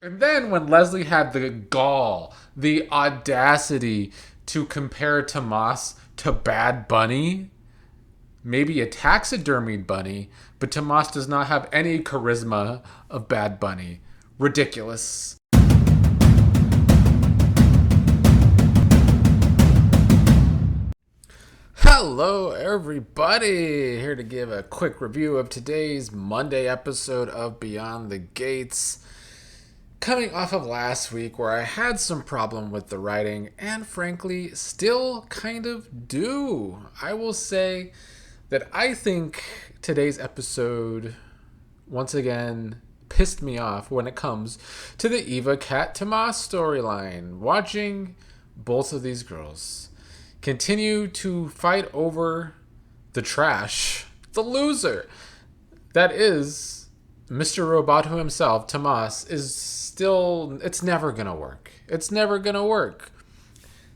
And then when Leslie had the gall, the audacity to compare Tomas to Bad Bunny, maybe a taxidermied bunny, but Tomas does not have any charisma of Bad Bunny. Ridiculous. Hello, everybody! Here to give a quick review of today's Monday episode of Beyond the Gates. Coming off of last week where I had some problem with the writing and frankly still kind of do. I will say that I think today's episode once again pissed me off when it comes to the Eva Cat Tomas storyline. Watching both of these girls continue to fight over the trash, the loser that is Mr. Roboto himself, Tomas, is still, it's never gonna work. It's never gonna work.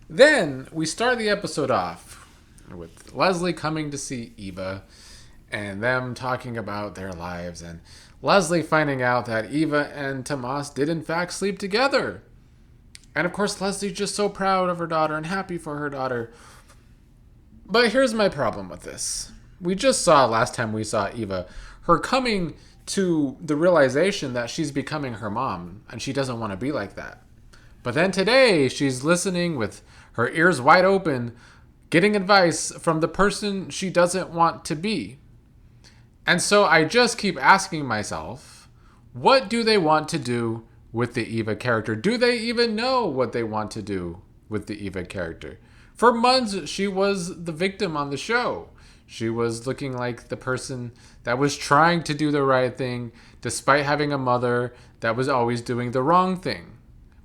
Then we start the episode off with Leslie coming to see Eva and them talking about their lives, and Leslie finding out that Eva and Tomas did in fact sleep together. And of course, Leslie's just so proud of her daughter and happy for her daughter. But here's my problem with this. We just saw last time we saw Eva, her coming to the realization that she's becoming her mom and she doesn't want to be like that. But then today, she's listening with her ears wide open, getting advice from the person she doesn't want to be. And so I just keep asking myself, what do they want to do with the Eva character? Do they even know what they want to do with the Eva character? For months, she was the victim on the show. She was looking like the person that was trying to do the right thing despite having a mother that was always doing the wrong thing.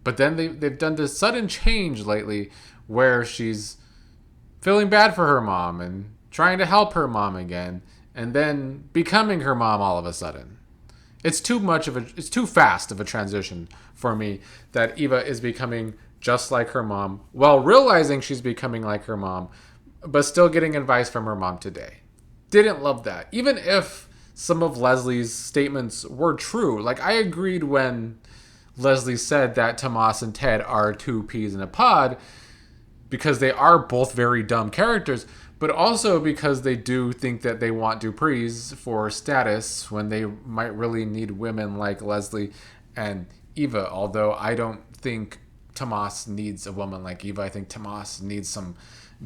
But then they've done this sudden change lately where she's feeling bad for her mom and trying to help her mom again and then becoming her mom all of a sudden. It's too fast of a transition for me that Eva is becoming just like her mom while realizing she's becoming like her mom, but still getting advice from her mom today. Didn't love that. Even if some of Leslie's statements were true. Like, I agreed when Leslie said that Tomas and Ted are two peas in a pod because they are both very dumb characters, but also because they do think that they want Dupree's for status when they might really need women like Leslie and Eva, although I don't think Tomas needs a woman like Eva. I think Tomas needs some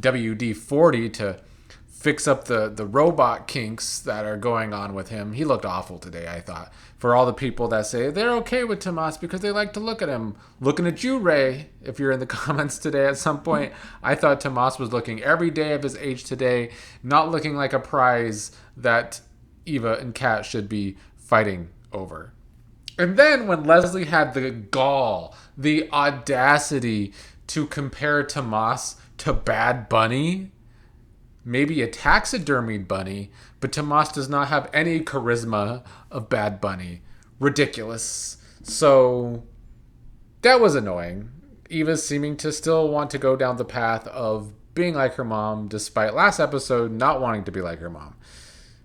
WD-40 to fix up the robot kinks that are going on with him. He looked awful today, I thought. For all the people that say they're okay with Tomas because they like to look at him. Looking at you, Ray, if you're in the comments today at some point, I thought Tomas was looking every day of his age today, not looking like a prize that Eva and Kat should be fighting over. And then when Leslie had the gall, the audacity to compare Tomas to Bad Bunny, maybe a taxidermied bunny, but Tomas does not have any charisma of Bad Bunny. Ridiculous. So that was annoying. Eva seeming to still want to go down the path of being like her mom, despite last episode not wanting to be like her mom.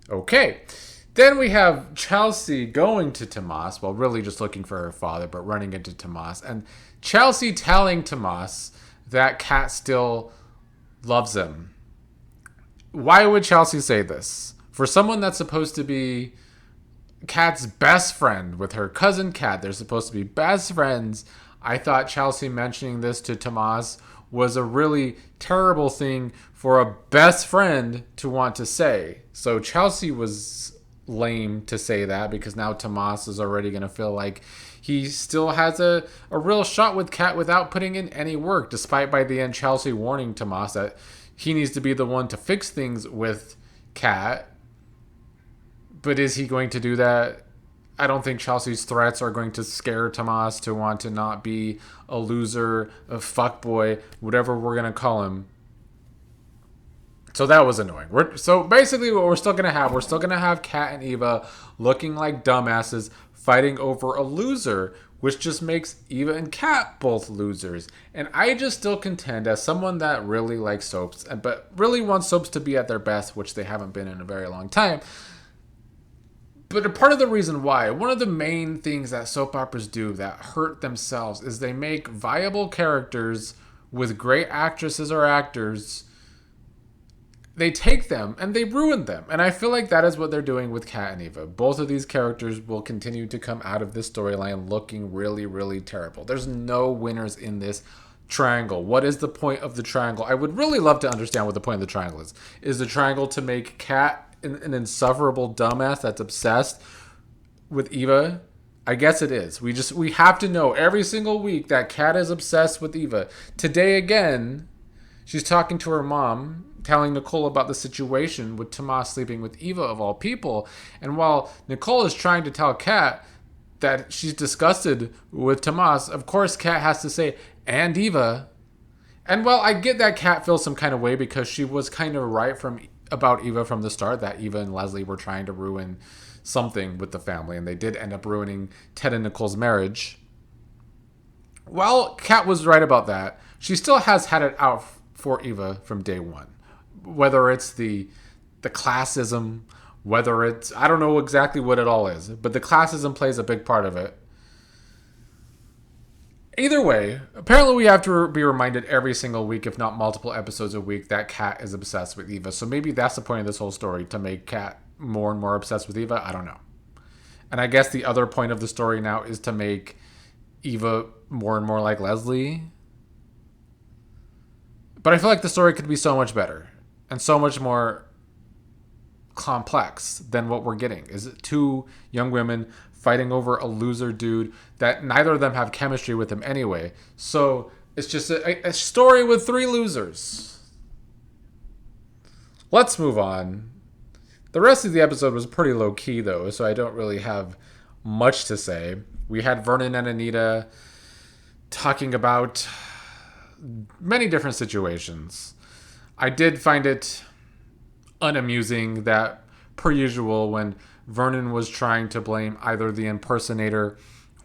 Okay. Then we have Chelsea going to Tomas, well, really just looking for her father, but running into Tomas. And Chelsea telling Tomas that Kat still loves him. Why would Chelsea say this? For someone that's supposed to be Kat's best friend with her cousin Kat, they're supposed to be best friends. I thought Chelsea mentioning this to Tomas was a really terrible thing for a best friend to want to say. So Chelsea was lame to say that because now Tomas is already going to feel like he still has a real shot with Kat without putting in any work, despite by the end Chelsea warning Tomas that he needs to be the one to fix things with Kat. But is he going to do that? I don't think Chelsea's threats are going to scare Tomas to want to not be a loser, a fuckboy, whatever we're going to call him. So that was annoying. So basically what we're still going to have Kat and Eva looking like dumbasses fighting over a loser, which just makes Eva and Kat both losers. And I just still contend, as someone that really likes soaps, but really wants soaps to be at their best, which they haven't been in a very long time, But a part of the reason why, one of the main things that soap operas do that hurt themselves is they make viable characters with great actresses or actors. They take them and they ruin them. And I feel like that is what they're doing with Kat and Eva. Both of these characters will continue to come out of this storyline looking really, really terrible. There's no winners in this triangle. What is the point of the triangle? I would really love to understand what the point of the triangle is. Is the triangle to make Kat an insufferable dumbass that's obsessed with Eva? I guess it is. We have to know every single week that Kat is obsessed with Eva. Today again, she's talking to her mom, telling Nicole about the situation with Tomas sleeping with Eva of all people. And while Nicole is trying to tell Kat that she's disgusted with Tomas, of course Kat has to say, and Eva. And well, I get that Kat feels some kind of way because she was kind of right about Eva from the start, that Eva and Leslie were trying to ruin something with the family, and they did end up ruining Ted and Nicole's marriage. Well, Kat was right about that. She still has had it out for Eva from day one. Whether it's the classism, whether it's, I don't know exactly what it all is, but the classism plays a big part of it. Either way, apparently we have to be reminded every single week, if not multiple episodes a week, that Kat is obsessed with Eva. So maybe that's the point of this whole story, to make Kat more and more obsessed with Eva. I don't know. And I guess the other point of the story now is to make Eva more and more like Leslie. But I feel like the story could be so much better and so much more complex than what we're getting. Is it two young women fighting over a loser dude that neither of them have chemistry with him anyway? So it's just a story with three losers. Let's move on. The rest of the episode was pretty low key though, so I don't really have much to say. We had Vernon and Anita talking about many different situations. I did find it unamusing that, per usual, when Vernon was trying to blame either the impersonator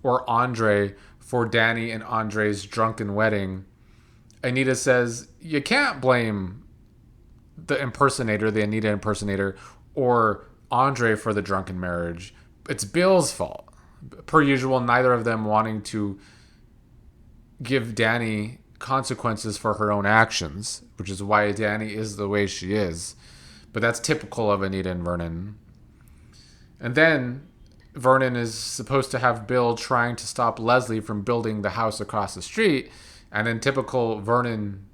or Andre for Danny and Andre's drunken wedding, Anita says, you can't blame the impersonator, the Anita impersonator, or Andre for the drunken marriage. It's Bill's fault. Per usual, neither of them wanting to give Danny consequences for her own actions, which is why Danny is the way she is. But that's typical of Anita and Vernon. And then Vernon is supposed to have Bill trying to stop Leslie from building the house across the street. And in typical Vernon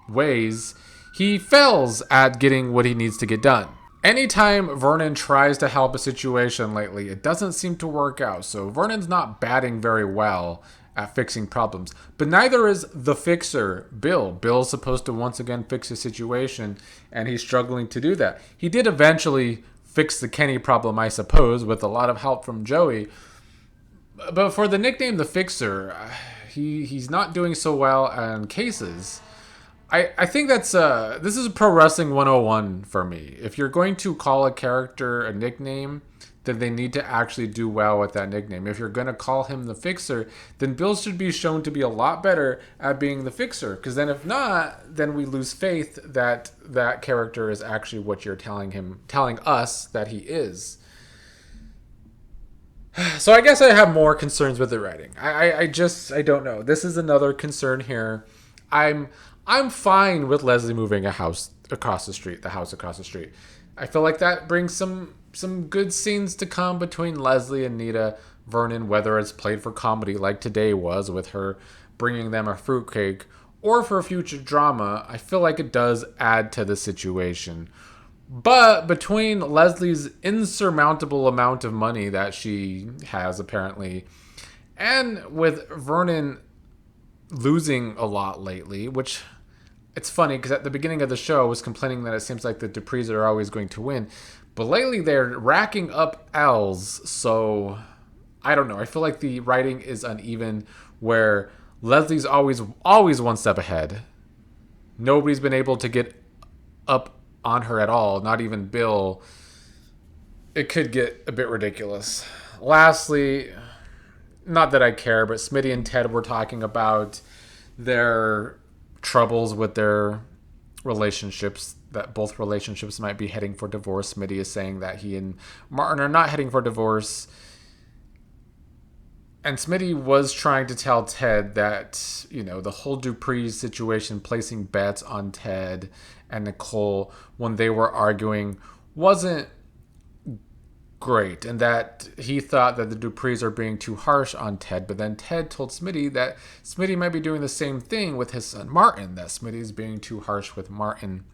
ways, he fails at getting what he needs to get done. Anytime Vernon tries to help a situation lately, it doesn't seem to work out. So Vernon's not batting very well at fixing problems. But neither is the fixer, Bill. Bill's supposed to once again fix a situation, and he's struggling to do that. He did eventually fix the Kenny problem, I suppose, with a lot of help from Joey. But for the nickname the Fixer, he's not doing so well on cases. I think that's this is Pro Wrestling 101 for me. If you're going to call a character a nickname, then they need to actually do well with that nickname. If you're going to call him the Fixer, then Bill should be shown to be a lot better at being the Fixer. Because then if not, then we lose faith that that character is actually what you're telling us that he is. So I guess I have more concerns with the writing. I don't know. This is another concern here. I'm fine with Leslie moving the house across the street. I feel like that brings some good scenes to come between Leslie and Anita, Vernon, whether it's played for comedy like today was with her bringing them a fruitcake, or for future drama. I feel like it does add to the situation. But between Leslie's insurmountable amount of money that she has apparently, and with Vernon losing a lot lately, which it's funny because at the beginning of the show I was complaining that it seems like the Duprees are always going to win. But lately they're racking up L's, so I don't know. I feel like the writing is uneven where Leslie's always one step ahead. Nobody's been able to get up on her at all, not even Bill. It could get a bit ridiculous. Lastly, not that I care, but Smitty and Ted were talking about their troubles with their relationships. that both relationships might be heading for divorce. Smitty is saying that he and Martin are not heading for divorce. And Smitty was trying to tell Ted that, the whole Dupree situation, placing bets on Ted and Nicole when they were arguing, wasn't great, and that he thought that the Duprees are being too harsh on Ted. But then Ted told Smitty that Smitty might be doing the same thing with his son Martin, that Smitty is being too harsh with Martin.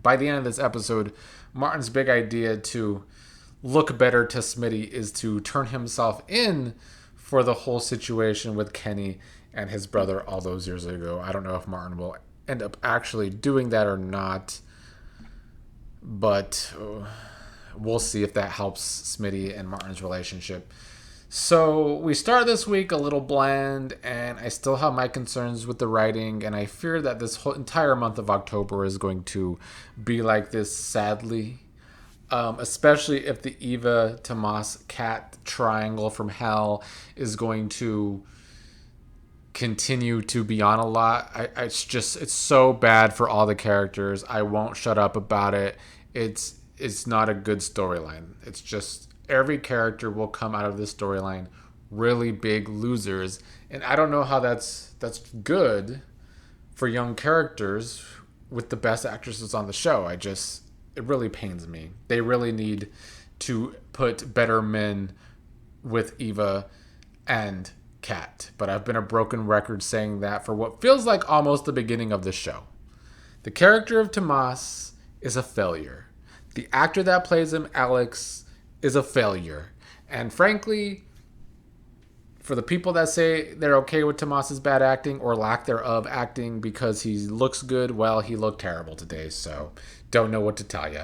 By the end of this episode, Martin's big idea to look better to Smitty is to turn himself in for the whole situation with Kenny and his brother all those years ago. I don't know if Martin will end up actually doing that or not, but we'll see if that helps Smitty and Martin's relationship. So we start this week a little bland, and I still have my concerns with the writing, and I fear that this whole entire month of October is going to be like this, sadly. Especially if the Eva Tomas cat triangle from hell is going to continue to be on a lot. It's so bad for all the characters. I won't shut up about it. It's not a good storyline. It's just every character will come out of this storyline really big losers, and I don't know how that's good for young characters with the best actresses on the show. It really pains me. They really need to put better men with Eva and Kat. But I've been a broken record saying that for what feels like almost the beginning of the show. The character of Tomas is a failure. The actor that plays him, Alex, is a failure. And frankly, for the people that say they're okay with Tomas's bad acting or lack thereof acting because he looks good, well, he looked terrible today, so don't know what to tell you.